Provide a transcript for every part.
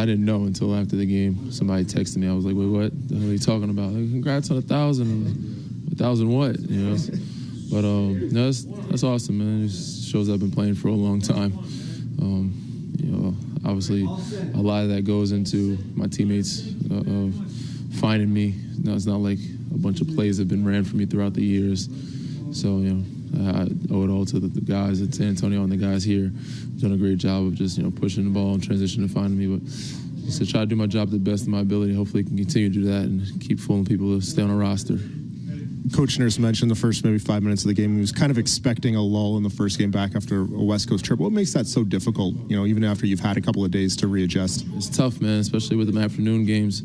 I didn't know until after the game. Somebody texted me. I was like, wait, what the hell are you talking about? Like, congrats on 1,000. 1,000 what? You know? But no, that's awesome, man. It just shows I've been playing for a long time. You know, obviously, a lot of that goes into my teammates of finding me. No, it's not like a bunch of plays have been ran for me throughout the years. So, you know, I owe it all to the guys at San Antonio and the guys here. Done a great job of just, you know, pushing the ball and transition and finding me. But just to try to do my job to the best of my ability. Hopefully, I can continue to do that and keep fooling people to stay on a roster. Coach Nurse mentioned the first maybe 5 minutes of the game. He was kind of expecting a lull in the first game back after a West Coast trip. What makes that so difficult, you know, even after you've had a couple of days to readjust? It's tough, man, especially with the afternoon games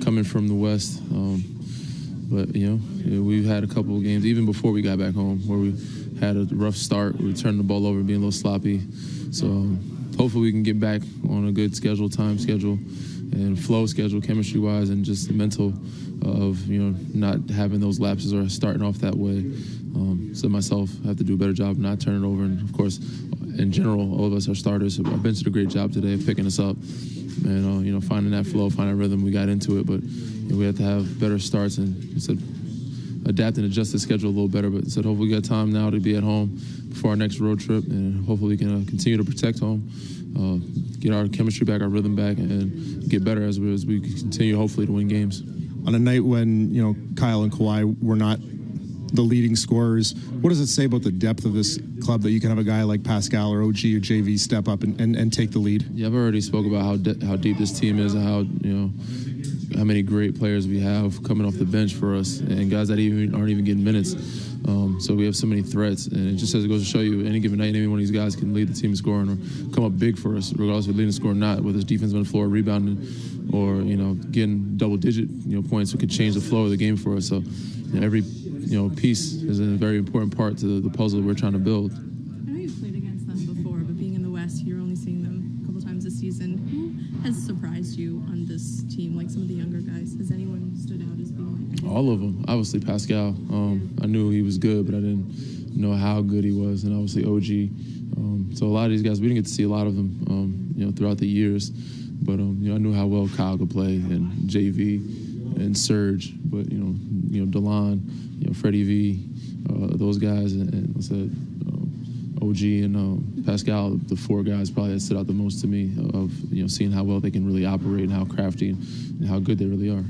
coming from the West. But, you know, we've had a couple of games, even before we got back home, where we had a rough start. We were turning the ball over, being a little sloppy. So hopefully we can get back on a good schedule, time schedule, and flow schedule, chemistry-wise, and just the mental of, you know, not having those lapses or starting off that way. So myself, I have to do a better job not turning it over. And, of course, in general, all of us are starters. Our bench did a great job today of picking us up and, you know, finding that flow, finding that rhythm. We got into it, but you know, we have to have better starts and said, adapt and adjust the schedule a little better. But said, hopefully we got time now to be at home before our next road trip, and hopefully we can continue to protect home, get our chemistry back, our rhythm back, and get better as we continue, hopefully, to win games. On a night when, you know, Kyle and Kawhi were not the leading scorers, what does it say about the depth of this club that you can have a guy like Pascal or OG or JV step up and take the lead? Yeah, I've already spoke about how deep this team is and how, you know, how many great players we have coming off the bench for us and guys that aren't even getting minutes. So we have so many threats, and it just says it goes to show you any given night, any one of these guys can lead the team in scoring or come up big for us, regardless of leading the score or not, whether it's defense on the floor, rebounding, or, you know, getting double-digit, you know, points that could change the flow of the game for us. So, you know, every, you know, piece is a very important part to the puzzle we're trying to build. I know you've played against them before, but being in the West, you're only seeing them a couple times this season. Who has surprised you on this team, like some of the younger guys? Has anyone stood out as being like... All of them. Obviously, Pascal. I knew he was good, but I didn't know how good he was. And obviously, OG. So a lot of these guys, we didn't get to see a lot of them, you know, throughout the years. But, you know, I knew how well Kyle could play, and JV and Serge. But, you know, DeLon, you know, Freddie V, those guys, and I said, OG and Pascal, the four guys probably that stood out the most to me of, you know, seeing how well they can really operate and how crafty and how good they really are.